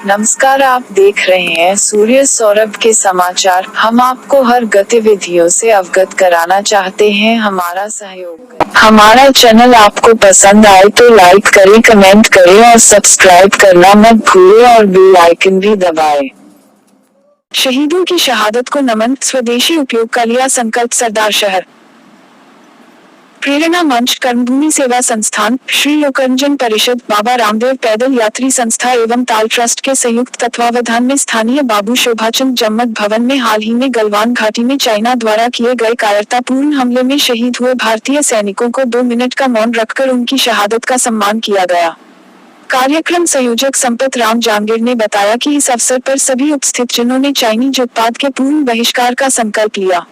नमस्कार, आप देख रहे हैं सूर्य सौरभ के समाचार। हम आपको हर गतिविधियों से अवगत कराना चाहते हैं। हमारा सहयोग करें। हमारा चैनल आपको पसंद आए तो लाइक करें, कमेंट करें और सब्सक्राइब करना मत भूलें और बेल आइकन भी दबाएं। शहीदों की शहादत को नमन, स्वदेशी उपयोग का लिया संकल्प सरदार शहर। प्रेरणा मंच, कर्मभूमि सेवा संस्थान, श्री लोकरंजन परिषद, बाबा रामदेव पैदल यात्री संस्था एवं ताल ट्रस्ट के संयुक्त तत्वावधान में स्थानीय बाबू शोभाचंद जम्मत भवन में हाल ही में गलवान घाटी में चाइना द्वारा किए गए कायरतापूर्ण हमले में शहीद हुए भारतीय सैनिकों को 2 मिनट का मौन रखकर उनकी शहादत का सम्मान किया गया। कार्यक्रम संयोजक संपत राम जांगीर ने बताया कि इस अवसर पर सभी उपस्थित जनों ने चाइनीज उत्पाद के पूर्ण बहिष्कार का संकल्प लिया।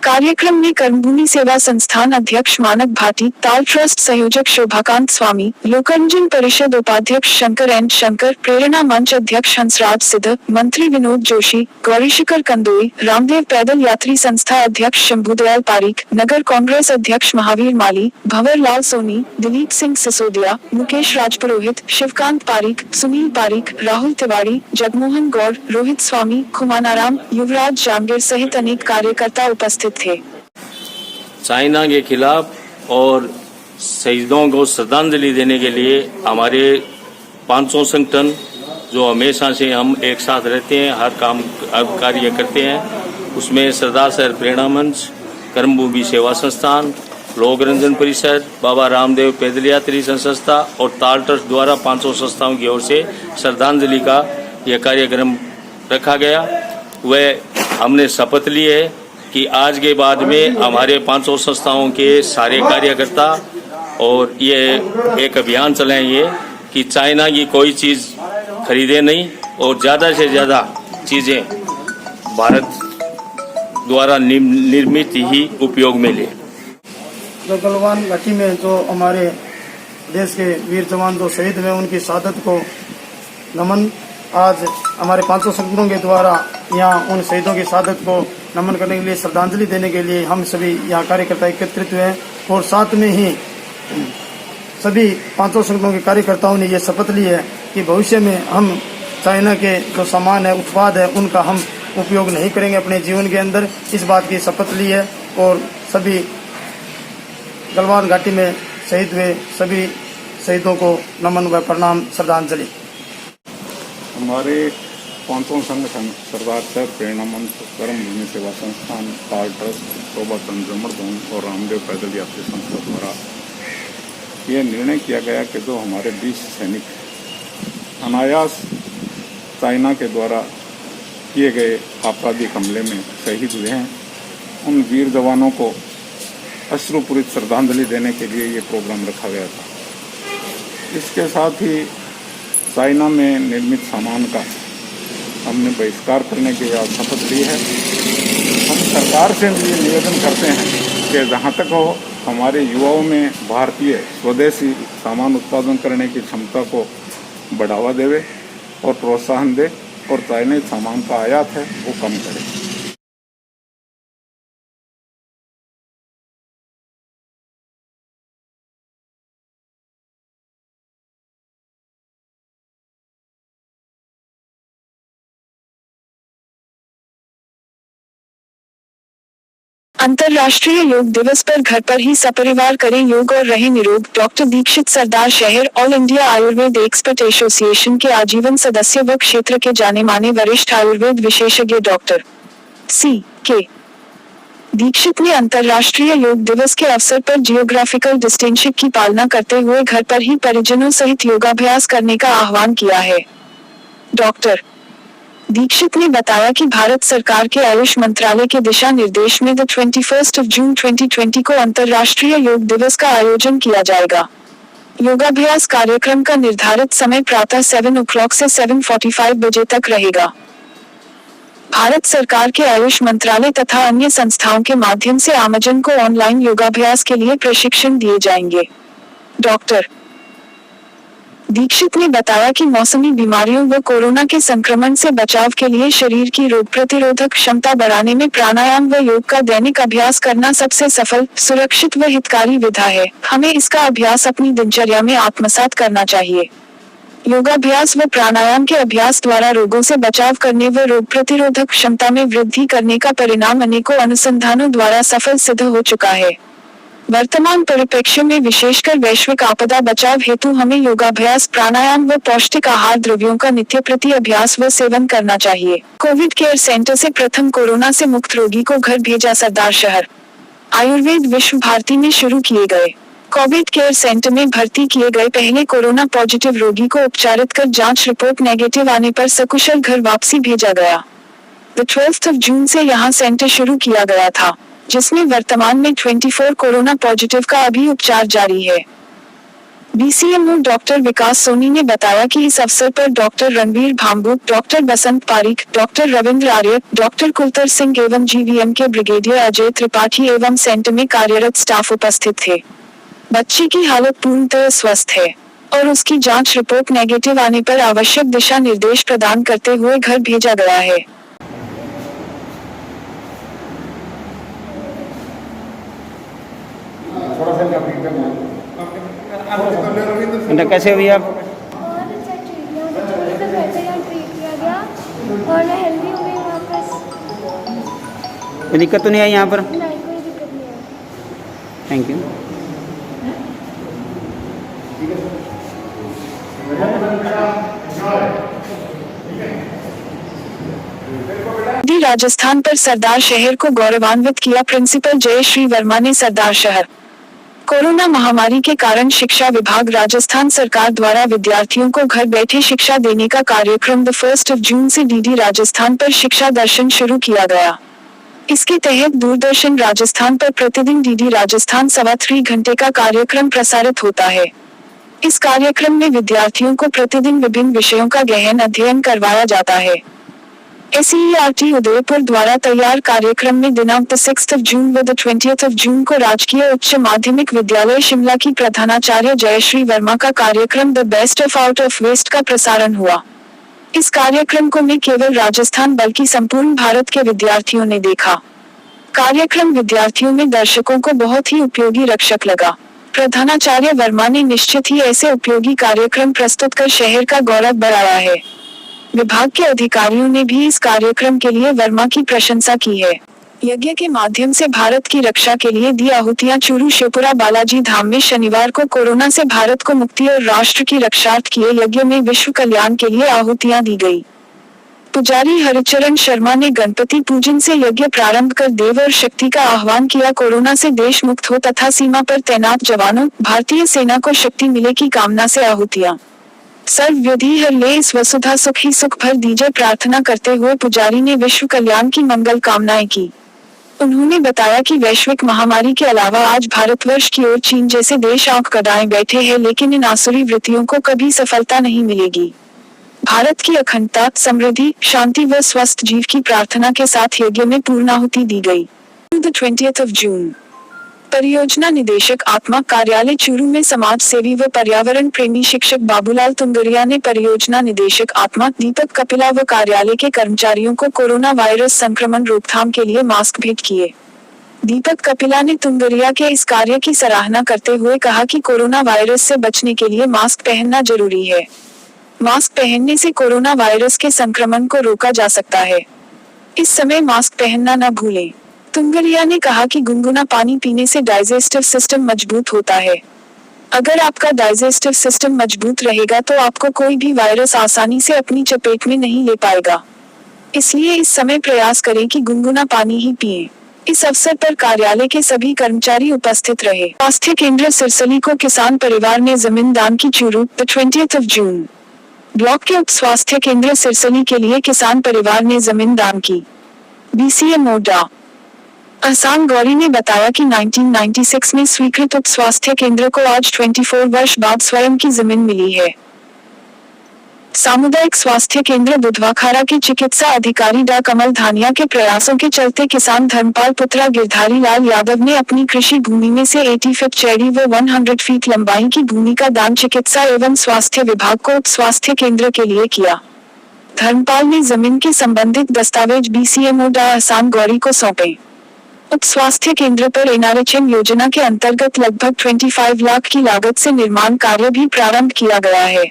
कार्यक्रम में कर्मभूमि सेवा संस्थान अध्यक्ष मानक भाटी, ताल ट्रस्ट संयोजक शोभाकांत स्वामी, लोकरंजन परिषद उपाध्यक्ष शंकर एन शंकर, प्रेरणा मंच अध्यक्ष हंसराज सिद्ध, मंत्री विनोद जोशी, गौरीशंकर कंदोई, रामदेव पैदल यात्री संस्था अध्यक्ष शंभुदयाल पारीक, नगर कांग्रेस अध्यक्ष महावीर माली, भंवर लाल सोनी, दिलीप सिंह सिसोदिया, मुकेश राजपुरोहित, शिवकांत पारीक, सुनील पारीक, राहुल तिवारी, जगमोहन गौड़, रोहित स्वामी, खुमानाराम, युवराज जांगीर सहित अनेक कार्यकर्ता उपस्थित थे। चाइना के खिलाफ और शहीदों को श्रद्धांजलि देने के लिए हमारे 500 संगठन जो हमेशा से हम एक साथ रहते हैं, हर कार्य करते हैं, उसमें सरदार शहर प्रेरणा मंच, कर्मभूमि सेवा संस्थान, लोकरंजन परिषद, बाबा रामदेव पैदल यात्री संस्था और ताल ट्रस्ट द्वारा 500 संस्थाओं की ओर से श्रद्धांजलि का यह कार्यक्रम रखा गया। वह हमने शपथ ली है कि आज के बाद में हमारे 500 संस्थाओं के सारे कार्यकर्ता और ये एक अभियान चलाएंगे कि चाइना की कोई चीज़ खरीदे नहीं और ज़्यादा से ज़्यादा चीज़ें भारत द्वारा निर्मित ही उपयोग में ले। जो गलवान घाटी में जो हमारे देश के वीर जवान जो शहीद हुए उनकी शहादत को नमन, आज हमारे 500 संगठनों के द्वारा यहाँ उन शहीदों की शहादत को नमन करने के लिए, श्रद्धांजलि देने के लिए हम सभी यहाँ कार्यकर्ता एकत्रित हुए और साथ में ही सभी 500 संगठनों के कार्यकर्ताओं ने ये शपथ ली है कि भविष्य में हम चाइना के जो सामान है, उत्पाद है, उनका हम उपयोग नहीं करेंगे अपने जीवन के अंदर। इस बात की शपथ ली है और सभी गलवान घाटी में शहीद हुए सभी शहीदों को नमन व प्रणाम, श्रद्धांजलि। हमारे 500 संगठन सरदार शहर प्रेरणा मंच, कर्मभूमि सेवा संस्थान, ताल ट्रस्ट, शोभाचंद जम्मत भवन और रामदेव पैदल यात्री संस्था द्वारा यह निर्णय किया गया कि जो हमारे 20 सैनिक अनायास चाइना के द्वारा किए गए आपराधिक हमले में शहीद हुए हैं, उन वीर जवानों को अश्रुपूरित श्रद्धांजलि देने के लिए ये प्रोग्राम रखा गया था। इसके साथ ही चाइना में निर्मित सामान का हमने बहिष्कार करने की शपथ ली है। हम सरकार से ये निवेदन करते हैं कि जहाँ तक हो हमारे युवाओं में भारतीय स्वदेशी सामान उत्पादन करने की क्षमता को बढ़ावा देवे और प्रोत्साहन दे और चाइनीज सामान का आयात है वो कम करे। अंतर्राष्ट्रीय योग दिवस पर घर पर ही सपरिवार करें योग और रहें निरोग। डॉक्टर दीक्षित सरदार शहर all India Ayurveda expert association के आजीवन सदस्य व क्षेत्र के जाने माने वरिष्ठ आयुर्वेद विशेषज्ञ डॉक्टर C.K. दीक्षित ने अंतर्राष्ट्रीय योग दिवस के अवसर पर जियोग्राफिकल डिस्टिंक्शन की पालना करते हुए घर पर ही परिजनों सहित योगाभ्यास करने का आह्वान किया है। डॉक्टर दीक्षित ने बताया कि भारत सरकार के आयुष मंत्रालय के दिशा निर्देश में 21 जून 2020 को अंतर्राष्ट्रीय योग दिवस का आयोजन किया जाएगा। योगाभ्यास कार्यक्रम का निर्धारित समय प्रातः 7 o'clock से 7:45 बजे तक रहेगा। भारत सरकार के आयुष मंत्रालय तथा अन्य संस्थाओं के माध्यम से आमजन को ऑनलाइन योगाभ्यास के लिए प्रशिक्षण दिए जाएंगे। डॉक्टर दीक्षित ने बताया कि मौसमी बीमारियों व कोरोना के संक्रमण से बचाव के लिए शरीर की रोग प्रतिरोधक क्षमता बढ़ाने में प्राणायाम व योग का दैनिक अभ्यास करना सबसे सफल, सुरक्षित व हितकारी विधा है। हमें इसका अभ्यास अपनी दिनचर्या में आत्मसात करना चाहिए। योगाभ्यास व प्राणायाम के अभ्यास द्वारा रोगों से बचाव करने व रोग प्रतिरोधक क्षमता में वृद्धि करने का परिणाम अनेकों अनुसंधानों द्वारा सफल सिद्ध हो चुका है। वर्तमान परिप्रेक्ष्य में विशेषकर वैश्विक आपदा बचाव हेतु हमें योगाभ्यास, प्राणायाम व पौष्टिक आहार द्रव्यों का नित्य प्रति अभ्यास व सेवन करना चाहिए। कोविड केयर सेंटर से प्रथम कोरोना से मुक्त रोगी को घर भेजा सरदार शहर। आयुर्वेद विश्व भारती में शुरू किए गए कोविड केयर सेंटर में भर्ती किए गए पहले कोरोना पॉजिटिव रोगी को उपचारित कर जांच रिपोर्ट नेगेटिव आने पर सकुशल घर वापसी भेजा गया। 12 जून से यहां सेंटर शुरू किया गया था, जिसमें वर्तमान में 24 कोरोना पॉजिटिव का अभी उपचार जारी है। बीसीएमओ डॉक्टर विकास सोनी ने बताया कि इस अवसर पर डॉक्टर रणवीर भाम्बू, डॉक्टर बसंत पारीक, डॉक्टर रविंद्र आर्य, डॉक्टर कुलतर सिंह एवं जीवीएम के ब्रिगेडियर अजय त्रिपाठी एवं सेंटर में कार्यरत स्टाफ उपस्थित थे। बच्ची की हालत पूर्णतः स्वस्थ है और उसकी जांच रिपोर्ट नेगेटिव आने पर आवश्यक दिशा निर्देश प्रदान करते हुए घर भेजा गया है। कैसे हुई आप? बहुत अच्छा ट्रीटमेंट तो बेहतर यहाँ ट्रीट किया गया और मैं हेल्दी हो गई वापस। कोई दिक्कत तो नहीं आई यहाँ पर? नहीं, कोई दिक्कत नहीं आई। Thank you. राजस्थान पर सरदार शहर को गौरवान्वित किया। प्रिंसिपल जयश्री वर्मा ने सरदार शहर। कोरोना महामारी के कारण शिक्षा विभाग राजस्थान सरकार द्वारा विद्यार्थियों को घर बैठे शिक्षा देने का कार्यक्रम 1 जून से डीडी राजस्थान पर शिक्षा दर्शन शुरू किया गया। इसके तहत दूरदर्शन राजस्थान पर प्रतिदिन डीडी राजस्थान 3.25 घंटे का कार्यक्रम प्रसारित होता है। इस कार्यक्रम में विद्यार्थियों को प्रतिदिन विभिन्न विषयों का गहन अध्ययन करवाया जाता है। SERT उदयपुर द्वारा तैयार कार्यक्रम में दिनांक 6 जून व 20 जून को राजकीय उच्च माध्यमिक विद्यालय शिमला की प्रधानाचार्य जयश्री वर्मा का कार्यक्रम the best of out of waste का प्रसारण हुआ। इस कार्यक्रम को न केवल राजस्थान बल्कि संपूर्ण भारत के विद्यार्थियों ने देखा। कार्यक्रम विद्यार्थियों में दर्शकों को बहुत ही उपयोगी रक्षक लगा। प्रधानाचार्य वर्मा ने निश्चित ही ऐसे उपयोगी कार्यक्रम प्रस्तुत कर शहर का गौरव बढ़ाया है। विभाग के अधिकारियों ने भी इस कार्यक्रम के लिए वर्मा की प्रशंसा की है। यज्ञ के माध्यम से भारत की रक्षा के लिए दी आहुतियां। चूरू शिवपुरा बालाजी धाम में शनिवार को कोरोना से भारत को मुक्ति और राष्ट्र की रक्षार्थ किए यज्ञ में विश्व कल्याण के लिए आहुतियां दी गई। पुजारी हरिचरण शर्मा ने गणपति पूजन से यज्ञ प्रारंभ कर देव और शक्ति का आह्वान किया। कोरोना से देश मुक्त हो तथा सीमा पर तैनात जवानों, भारतीय सेना को शक्ति मिले की कामना से आहुतियां। सर्व विधि हर ले इस वसुधा सुख ही सुख भर दीजिए प्रार्थना करते हुए पुजारी ने विश्व कल्याण की मंगल कामनाएं की। उन्होंने बताया कि वैश्विक महामारी के अलावा आज भारतवर्ष की ओर चीन जैसे देश आंख कटाए बैठे हैं, लेकिन इन आसुरी वृत्तियों को कभी सफलता नहीं मिलेगी। भारत की अखंडता, समृद्धि, शांति व स्वस्थ जीव की प्रार्थना के साथ यज्ञ में पूर्णाहुति दी गई। 20 जून परियोजना निदेशक आत्मा कार्यालय चूरू में समाज सेवी व पर्यावरण प्रेमी शिक्षक बाबूलाल तुंगरिया ने परियोजना निदेशक आत्मा दीपक कपिला व कार्यालय के कर्मचारियों को कोरोना वायरस संक्रमण रोकथाम के लिए मास्क भेंट किए। दीपक कपिला ने तुंगरिया के इस कार्य की सराहना करते हुए कहा कि कोरोना वायरस से बचने के लिए मास्क पहनना जरूरी है। मास्क पहनने से कोरोना वायरस के संक्रमण को रोका जा सकता है। इस समय मास्क पहनना न भूलें। तुंगरिया ने कहा कि गुनगुना पानी पीने से डाइजेस्टिव सिस्टम मजबूत होता है। अगर आपका डाइजेस्टिव सिस्टम मजबूत रहेगा तो आपको कोई भी वायरस आसानी से अपनी चपेट में नहीं ले पाएगा। इसलिए इस समय प्रयास करें कि गुनगुना पानी ही पिएं। इस अवसर पर कार्यालय के सभी कर्मचारी उपस्थित रहे। स्वास्थ्य केंद्र सिरसली को किसान परिवार ने जमीन दान की। चूरू 20 जून ब्लॉक के उप स्वास्थ्य केंद्र सिरसली के लिए किसान परिवार ने जमीन दान की। BCMO डा. अहसान गौरी ने बताया कि 1996 में स्वीकृत उप स्वास्थ्य केंद्र को आज 24 वर्ष बाद स्वयं की जमीन मिली है। सामुदायिक स्वास्थ्य केंद्र बुधवाखारा के चिकित्सा अधिकारी डा कमल धानिया के प्रयासों के चलते किसान धर्मपाल पुत्रा गिरधारी लाल यादव ने अपनी कृषि भूमि में से 80 फीट चौड़ी व 100 फीट लंबाई की भूमि का दान चिकित्सा एवं स्वास्थ्य विभाग को उप स्वास्थ्य केंद्र के लिए किया। धर्मपाल ने जमीन के संबंधित दस्तावेज BCMO डा एहसान गौरी को सौंपे। उप स्वास्थ्य केंद्र पर NRHM योजना के अंतर्गत लगभग 25 लाख की लागत से निर्माण कार्य भी प्रारंभ किया गया है।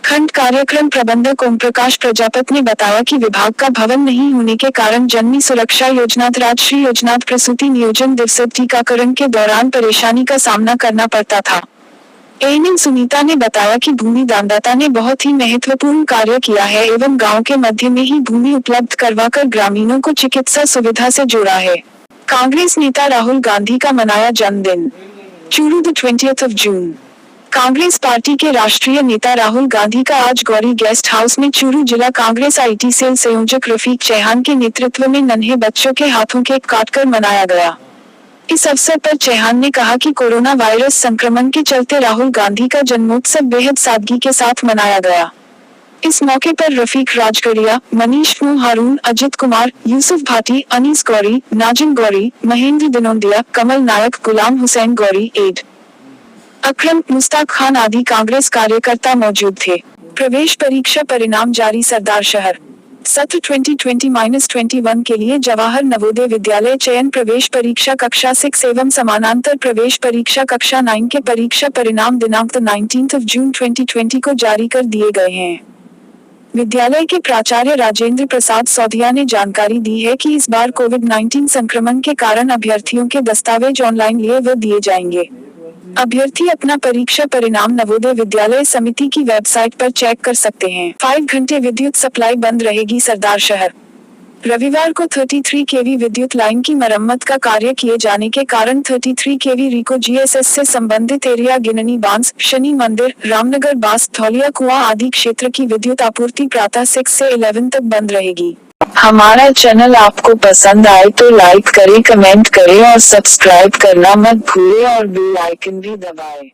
खंड कार्यक्रम प्रबंधक ओम प्रकाश प्रजापति ने बताया कि विभाग का भवन नहीं होने के कारण जननी सुरक्षा योजनाथ राजश्री योजनाथ प्रसूति नियोजन दिवस टीकाकरण के दौरान परेशानी का सामना करना पड़ता था। ANM सुनीता ने बताया कि भूमि दानदाता ने बहुत ही महत्वपूर्ण कार्य किया है एवं गांव के मध्य में ही भूमि उपलब्ध करवाकर ग्रामीणों को चिकित्सा सुविधा से जोड़ा है। कांग्रेस नेता राहुल गांधी का मनाया जन्मदिन। चूरू 20 जून। कांग्रेस पार्टी के राष्ट्रीय नेता राहुल गांधी का आज गौरी गेस्ट हाउस में चूरू जिला कांग्रेस IT सेल संयोजक रफीक चौहान के नेतृत्व में नन्हे बच्चों के हाथों केक काटकर मनाया गया। इस अवसर पर चौहान ने कहा कि कोरोना वायरस संक्रमण के चलते राहुल गांधी का जन्मोत्सव बेहद सादगी के साथ मनाया गया। इस मौके पर रफीक राजगढ़िया, मनीष हारून, अजित कुमार, यूसुफ भाटी, अनीस गौरी, नाजिम गौरी, महेंद्र दिनोदिया, कमल नायक, गुलाम हुसैन गौरी, एड अकरम, मुस्ताक खान आदि कांग्रेस कार्यकर्ता मौजूद थे। प्रवेश परीक्षा परिणाम जारी सरदार शहर। सत्र 2020-21 के लिए जवाहर नवोदय विद्यालय चयन प्रवेश परीक्षा कक्षा 6 एवं समानांतर प्रवेश परीक्षा कक्षा 9 के परीक्षा परिणाम दिनांक 19 जून 2020 को जारी कर दिए गए हैं। विद्यालय के प्राचार्य राजेंद्र प्रसाद सौधिया ने जानकारी दी है कि इस बार कोविड-19 संक्रमण के कारण अभ्यर्थियों के दस्तावेज ऑनलाइन लिए व दिए जाएंगे। अभ्यर्थी अपना परीक्षा परिणाम नवोदय विद्यालय समिति की वेबसाइट पर चेक कर सकते हैं। 5 घंटे विद्युत सप्लाई बंद रहेगी सरदार शहर। रविवार को 33 kV विद्युत लाइन की मरम्मत का कार्य किए जाने के कारण 33 kV रिको GSS से संबंधित एरिया गिननी बांस, शनि मंदिर, रामनगर बास, धौलिया कुआं आदि क्षेत्र की विद्युत आपूर्ति प्रातः 6 से 11 तक बंद रहेगी। हमारा चैनल आपको पसंद आए तो लाइक करें, कमेंट करें और सब्सक्राइब करना मत भूलें और बेल आइकन भी दबाएं।